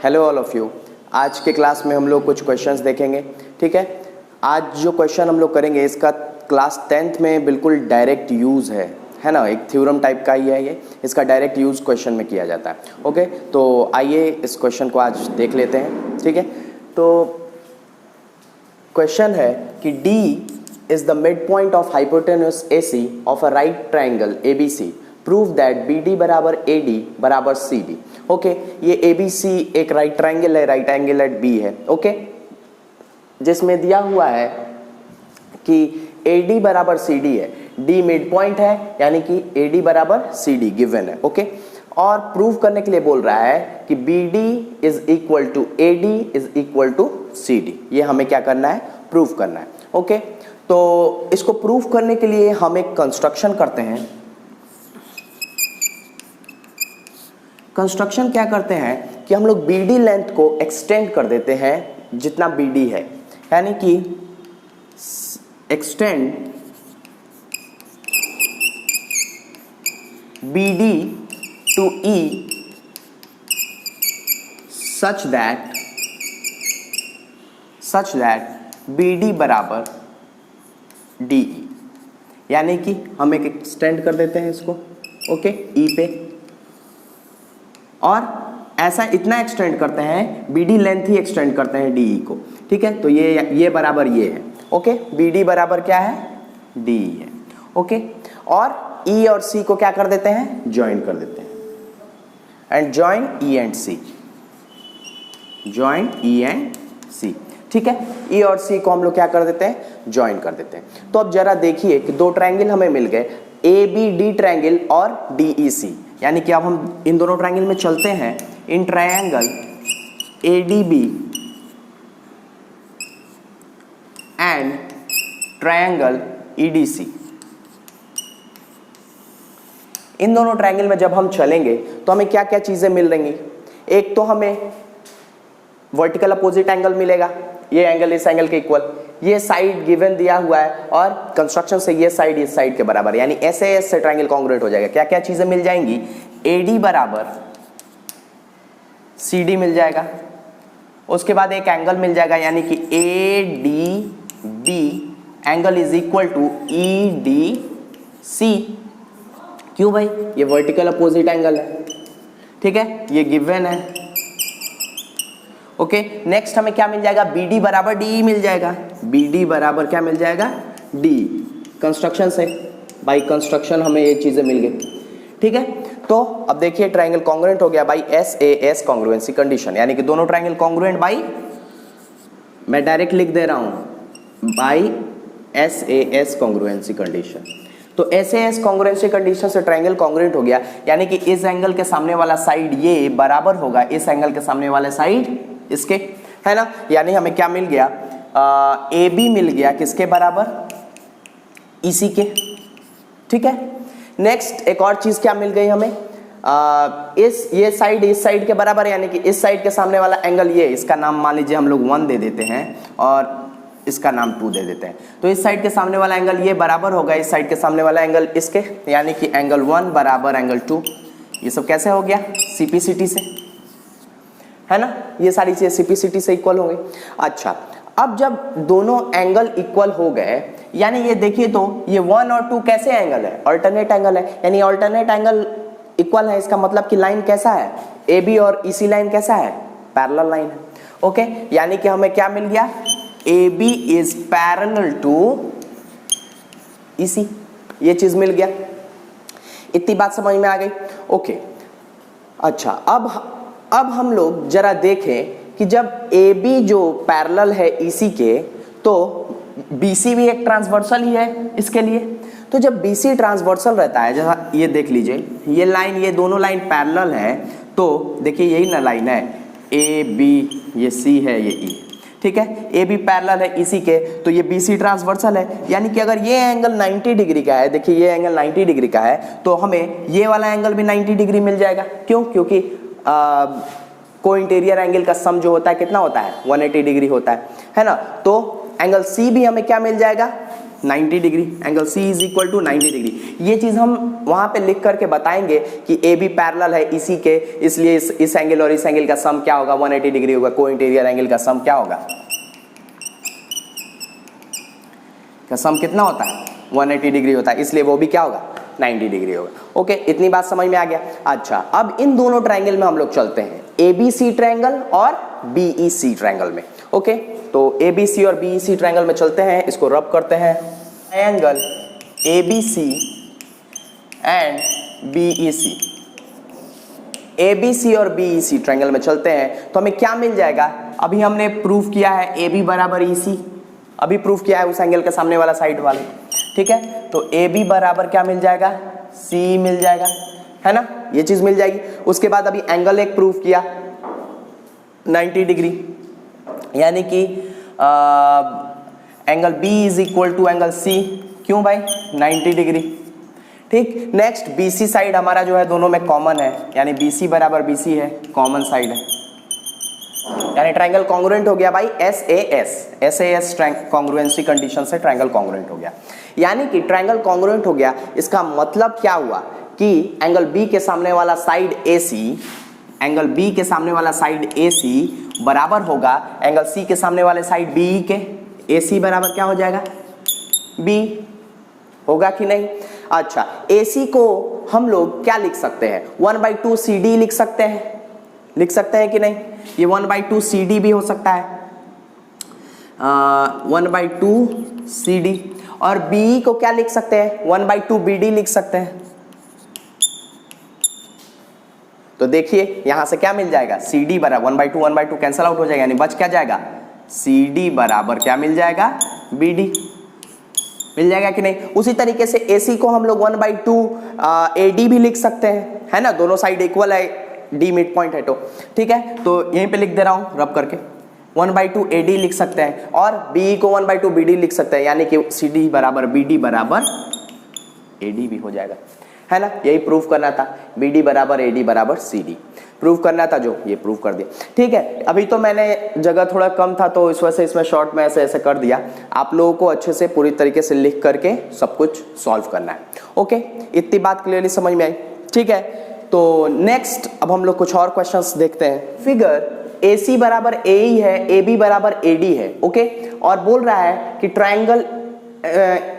Hello all of you. आज के class में हम लोग कुछ क्वेश्चंस देखेंगे, ठीक है। आज जो क्वेश्चन हम लोग करेंगे इसका क्लास 10th में बिल्कुल डायरेक्ट यूज़ है ना, एक थ्योरम टाइप का ही है ये, इसका डायरेक्ट यूज़ क्वेश्चन में किया जाता है। ओके, तो आइए इस क्वेश्चन को आज देख लेते हैं, ठीक है। तो क्वेश्चन है कि D is the midpoint of hypotenuse AC of a right triangle ABC. Prove that BD बराबर AD बराबर CD. ओके, ये ABC एक राइट ट्राइंगल है, राइट एंगल एट B है, ओके, जिसमें दिया हुआ है कि AD बराबर CD है, D मिड पॉइंट है, यानी कि AD बराबर CD गिवन है, ओके। और प्रूव करने के लिए बोल रहा है कि BD is equal to AD is equal to CD। ये हमें क्या करना है, प्रूव करना है, ओके। तो इसको प्रूव करने के लिए हम एक कंस्ट्रक्शन करते हैं। कंस्ट्रक्शन क्या करते हैं कि हम लोग BD लेंथ को एक्सटेंड कर देते हैं जितना BD है, यानी कि extend BD to E such that BD बराबर DE, यानी कि हम एक एक्सटेंड कर देते हैं इसको, ओके, E पे, और ऐसा इतना एक्सटेंड करते हैं, BD लेंथ ही एक्सटेंड करते हैं DE को, ठीक है। तो ये बराबर ये है, ओके, BD बराबर क्या है, DE है, ओके। और E और C को क्या कर देते हैं, ज्वाइन कर देते हैं, and join E and C, join E and C, ठीक है। E और C को हम लोग क्या कर देते हैं, ज्वाइन कर देते हैं। तो अब जरा देखिए कि दो ट्रायंगल हमें मिल गए, ABD ट्रायंगल और DEC, यानी कि अब हम इन दोनों ट्रायंगल में चलते हैं। In triangle ADB and triangle EDC, इन दोनों ट्रायंगल में जब हम चलेंगे तो हमें क्या क्या चीजें मिल रही। एक तो हमें वर्टिकल अपोजिट एंगल मिलेगा, ये एंगल इस एंगल के इक्वल, ये साइड गिवन दिया हुआ है, और कंस्ट्रक्शन से ये साइड इस साइड के बराबर, यानी ऐसे ऐसे ट्रायंगल कॉन्ग्रुएंट हो जाएगा। क्या क्या चीजें मिल जाएंगी, AD बराबर CD मिल जाएगा, उसके बाद एक एंगल मिल जाएगा, यानी कि ADB angle is equal to EDC। क्यों भाई, ये वर्टिकल अपोजिट एंगल है, ठीक है, ये गिवन है, ओके। नेक्स्ट हमें क्या मिल जाएगा, BD बराबर DE मिल जाएगा, BD बराबर क्या मिल जाएगा, DE, कंस्ट्रक्शन से, बाई कंस्ट्रक्शन हमें ये चीजें मिल गई, ठीक है। तो अब देखिए ट्रायंगल कॉन्ग्रुएंट हो गया बाई SAS कॉन्ग्रुएंसी कंडीशन, यानी कि दोनों ट्रायंगल कॉन्ग्रुएंट बाई, मैं डायरेक्ट लिख दे रहा हूं, बाई SAS कॉन्ग्रुएंसी कंडीशन। तो SAS कॉन्ग्रुएंसी कंडीशन से ट्रायंगल कॉन्ग्रुएंट हो गया, यानी कि इस एंगल के सामने वाला साइड ये बराबर होगा इस एंगल के सामने वाले साइड इसके, है ना। यानी हमें क्या मिल गया, AB मिल गया किसके बराबर, EC के, ठीक है। नेक्स्ट एक और चीज क्या मिल गई हमें, ये साइड इस साइड के बराबर, यानी कि इस साइड के सामने वाला एंगल ये, इसका नाम मान लीजिए हम लोग 1 दे देते हैं और इसका नाम 2 दे देते हैं। तो इस साइड के सामने वाला एंगल ये बराबर होगा इस साइड के सामने वाला एंगल इसके, यानी कि एंगल 1 बराबर एंगल 2। ये सब कैसे हो गया, CPCT से, है ना, ये सारी चीजें CPCT से इक्वल हो गई। अच्छा, अब जब दोनों एंगल इक्वल हो गए, यानी ये देखिए तो ये 1 और 2 कैसे एंगल है, अल्टरनेट एंगल है, यानी अल्टरनेट एंगल इक्वल है, इसका मतलब कि लाइन कैसा है, AB और EC लाइन कैसा है, पैरेलल लाइन है, ओके। यानी कि हमें क्या मिल गया, AB is parallel to EC, ये चीज मिल गया। इतनी बात समझ में आ गई, ओके। अच्छा, अब हम लोग जरा देखें कि जब AB जो पैरेलल है EC के, तो BC भी एक ट्रांसवर्सल ही है इसके लिए। तो जब BC ट्रांसवर्सल रहता है, जैसा ये देख लीजिए, ये लाइन, ये दोनों लाइन पैरेलल है, तो देखिए यही ना लाइन है AB, ये C है, ये E, ठीक है। AB पैरेलल है EC के, तो ये BC ट्रांसवर्सल है, यानी कि अगर ये एंगल 90 डिग्री का है, देखिए ये एंगल 90 डिग्री का है, तो हमें ये वाला एंगल भी 90 डिग्री मिल जाएगा। क्यों, क्योंकि को इंटीरियर एंगल का सम जो होता है कितना होता है, 180 डिग्री होता है ना। तो एंगल C भी हमें क्या मिल जाएगा, 90 degree, angle C is equal to 90 degree. ये चीज हम वहां पे लिख करके बताएंगे कि ए बी पैरेलल है इसी के, इसलिए इस एंगल और इस एंगल का सम क्या होगा, 180 डिग्री होगा। को इंटीरियर एंगल का सम क्या होगा, का सम कितना होता है, 180 डिग्री होता है, इसलिए वो भी क्या होगा, 90 डिग्री होगा। ओके, इतनी बात समझ में आ गया। अच्छा, अब इन दोनों ट्रायंगल में हम लोग चलते हैं, एबीसी ट्रायंगल और बीईसी ट्रायंगल में। ओके, तो एबीसी और बीईसी ट्रायंगल में चलते हैं, इसको रब करते हैं। Triangle ABC and BEC, ABC और बीईसी ट्रायंगल में चलते हैं तो हमें क्या मिल जाएगा। अभी हमने प्रूफ किया है ए बी बराबर ईसी, अभी प्रूफ किया है उस एंगल के सामने वाला साइड वाले, ठीक है। तो ए बी बराबर क्या मिल जाएगा, सी मिल जाएगा, है ना, ये चीज मिल जाएगी। उसके बाद अभी एंगल एक प्रूफ किया 90 डिग्री, यानी कि angle B is equal to angle C, क्यों भाई, 90 डिग्री। ठीक, नेक्स्ट बीसी साइड हमारा जो है दोनों में कॉमन है, यानी बीसी बराबर बीसी है, कॉमन साइड है, यानी ट्रायंगल कॉन्ग्रुएंट हो गया भाई, एसएएस कॉन्ग्रुएंसी कंडीशन से ट्रायंगल कॉन्ग्रुएंट हो गया। यानी कि ट्रायंगल कॉन्ग्रुएंट हो गया, इसका मतलब क्या हुआ कि एंगल बी के सामने वाला साइड एसी, एंगल बी के सामने वाला साइड एसी बराबर होगा एंगल सी के सामने वाले साइड बी के, एसी बराबर क्या हो जाएगा, बी, होगा कि नहीं। अच्छा, एसी को हम लोग क्या लिख सकते हैं, 1/2 CD लिख सकते हैं, लिख सकते हैं कि नहीं, ये 1/2 CD भी हो सकता है, 1/2 CD। और बी को क्या लिख सकते हैं, 1/2 BD लिख सकते हैं। तो देखिए यहां से क्या मिल जाएगा, CD बराबर 1/2 कैंसल आउट हो जाएगा, यानी बच क्या जाएगा, CD बराबर क्या मिल जाएगा, BD मिल जाएगा कि नहीं। उसी तरीके से AC को हम लोग 1/2 AD भी लिख सकते हैं, है ना, दोनों साइड इक्वल है, D मिड पॉइंट है तो, ठीक है। तो यहीं पे लिख दे रहा हूं रब करके, 1/2 AD लिख सकते हैं और B को 1/2 BD लिख सकते हैं, यानी कि CD बराबर BD बराबर AD भी हो जाएगा, है ना। यही प्रूफ करना था, BD बराबर AD बराबर CD प्रूफ करना था, जो ये प्रूफ कर दिया, ठीक है। अभी तो मैंने जगह थोड़ा कम था तो इस वजह से इसमें शॉर्ट में ऐसे ऐसे कर दिया, आप लोगों को अच्छे से पूरी तरीके से लिख करके सब कुछ सॉल्व करना है। ओके, इतनी बात क्लियरली समझ में आई, ठीक है। तो नेक्स्ट अब हम लोग कुछ और क्वेश्चंस देखते हैं। फिगर AC बराबर AE है, AB बराबर AD है, ओके, और बोल रहा है कि ट्रायंगल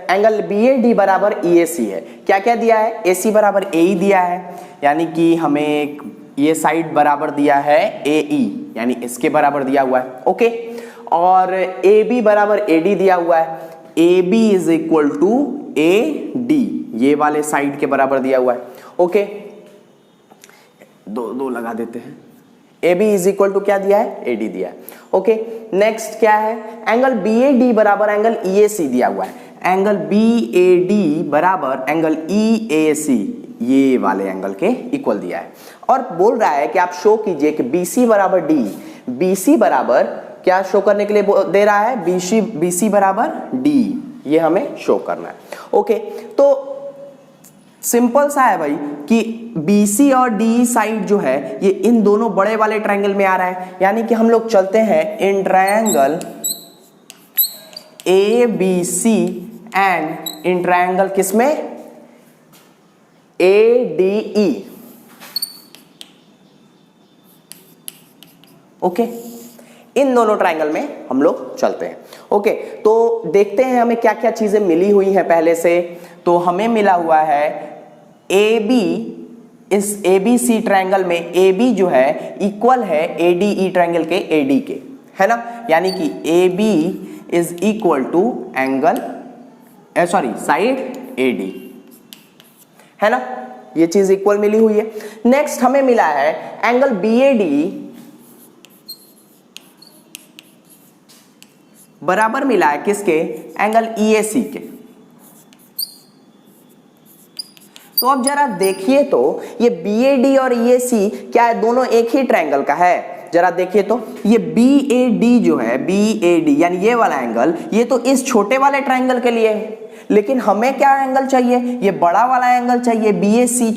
एंगल BAD बराबर EAC है। क्या क्या दिया है, AC बराबर AE दिया है, यानी कि हमें ये साइड बराबर दिया है AE, यानी इसके बराबर दिया हुआ है, ओके, और AB बराबर AD दिया हुआ है, AB is equal to AD, ये वाले साइड के बराबर दिया हुआ है, ओके। दो लगा देते हैं, AB इज इक्वल टू क्या दिया है, AD दिया है, ओके। नेक्स्ट क्या है, एंगल BAD बराबर एंगल EAC दिया हुआ है, एंगल BAD बराबर एंगल EAC, ये वाले एंगल के इक्वल दिया है, और बोल रहा है कि आप शो कीजिए कि BC बराबर D, BC बराबर क्या शो करने के लिए दे रहा है, BC बराबर D, ये हमें शो करना है, ओके। तो सिंपल सा है भाई कि BC और D साइड जो है ये इन दोनों बड़े वाले ट्रायंगल में आ रहा है, यानी कि हम लोग चलते हैं in triangle ABC and in triangle किसमें, ADE, ओके, इन दोनों ट्रायंगल में हम लोग चलते हैं, ओके। तो देखते हैं हमें क्या क्या चीजें मिली हुई हैं पहले से। तो हमें मिला हुआ है AB, इस ABC ट्रायंगल में AB जो है इक्वल है ADE ट्रायंगल के AD के, है ना, यानी कि AB is equal to angle side AD, है ना, ये चीज इक्वल मिली हुई है। नेक्स्ट हमें मिला है एंगल BAD बराबर मिला है किसके, एंगल EAC के। तो अब जरा देखिए तो ये BAD और EAC क्या है, दोनों एक ही ट्रायंगल का है, जरा देखिए तो ये BAD जो है, BAD यानी ये वाला एंगल, ये तो इस छोटे वाले ट्रायंगल के लिए है, लेकिन हमें क्या एंगल चाहिए, ये बड़ा वाला एंगल चाहिए, BAC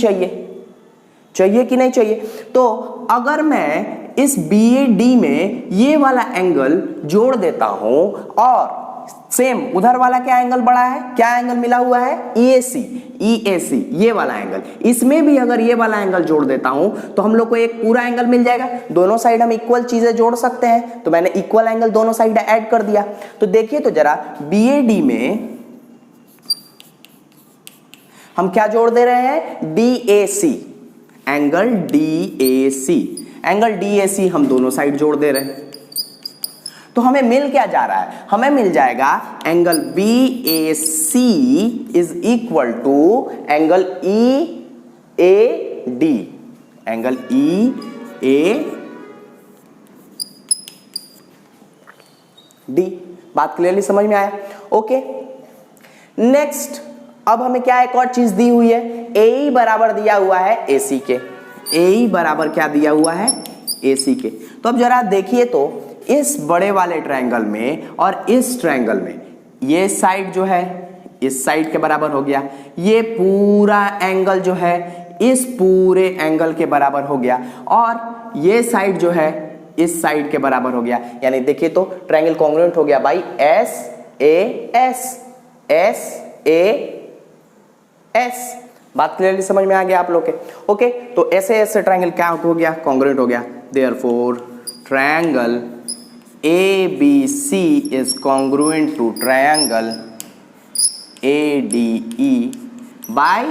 चाहिए कि नहीं चाहिए। तो अगर मैं इस BAD में ये वाला एंगल जोड़ देता हूं और सेम उधर वाला क्या एंगल बड़ा है, क्या एंगल मिला हुआ है, EAC, ये वाला एंगल, इसमें भी अगर ये वाला एंगल जोड़ देता हूं तो हम लोग को एक पूरा एंगल मिल जाएगा। दोनों साइड हम इक्वल चीजें जोड़ सकते हैं, तो मैंने इक्वल एंगल दोनों साइड ऐड कर दिया। तो देखिए तो जरा BAD में हम क्या जोड़ दे रहे हैं, DAC, एंगल DAC हम दोनों साइड जोड़ दे रहे हैं। तो हमें मिल क्या जा रहा है, हमें मिल जाएगा angle BAC is equal to angle EAD, angle EAD। बात क्लियरली समझ में आया? ओके, नेक्स्ट अब हमें क्या एक और चीज दी हुई है, AE बराबर दिया हुआ है AC के, AE बराबर क्या दिया हुआ है, AC के। तो अब जरा देखिए तो इस बड़े वाले ट्रायंगल में और इस ट्रायंगल में ये साइड जो है इस साइड के बराबर हो गया, ये पूरा एंगल जो है इस पूरे एंगल के बराबर हो गया, और ये साइड जो है इस साइड के बराबर हो गया। यानी देखिए तो ट्रायंगल कॉन्ग्रुएंट हो गया भाई, SAS। बात क्लियरली समझ में आ गया आप लोग के? ओके, तो ऐसे ट्रायंगल क्या हो गया, कॉन्ग्रुएंट हो गया। Therefore triangle ABC is congruent to triangle ADE by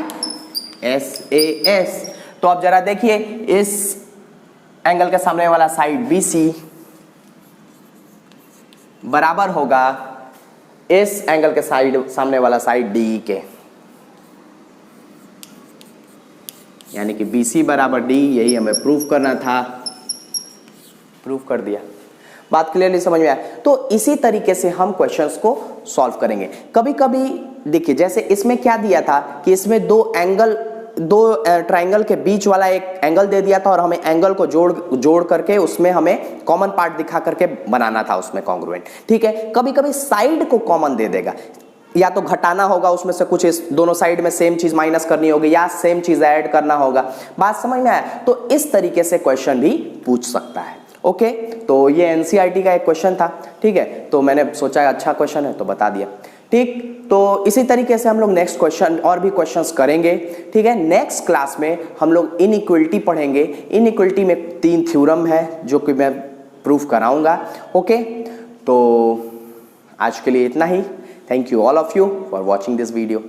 SAS। तो अब जरा देखिए इस एंगल के सामने वाला साइड BC बराबर होगा इस एंगल के सामने वाला साइड DE के, यानी कि BC बराबर DE, यही हमें प्रूफ करना था, प्रूफ कर दिया। बात क्लियरली समझ में आया? तो इसी तरीके से हम क्वेश्चंस को सॉल्व करेंगे। कभी कभी देखिए जैसे इसमें क्या दिया था कि इसमें दो ट्रायंगल के बीच वाला एक एंगल दे दिया था और हमें एंगल को जोड़ करके उसमें हमें कॉमन पार्ट दिखा करके बनाना था उसमें कॉन्ग्रुएंट। ठीक है, कभी कभी साइड को कॉमन दे देगा, या तो घटाना होगा उसमें से कुछ, इस दोनों साइड में सेम चीज माइनस करनी होगी या सेम चीज ऐड करना होगा। बात समझ में आया? तो इस तरीके से क्वेश्चन भी पूछ सकता है। ओके, तो ये एनसीईआरटी का एक क्वेश्चन था। ठीक है, तो मैंने सोचा अच्छा क्वेश्चन है तो बता दिया। ठीक, तो इसी तरीके से हम लोग नेक्स्ट क्वेश्चन और भी क्वेश्चंस करेंगे। ठीक है, नेक्स्ट क्लास में हम लोग इनइक्वलिटी पढ़ेंगे। इनइक्वलिटी में 3 थ्योरम है जो कि मैं प्रूफ कराऊंगा। ओके, तो आज के लिए इतना ही। Thank you all of you for watching this video.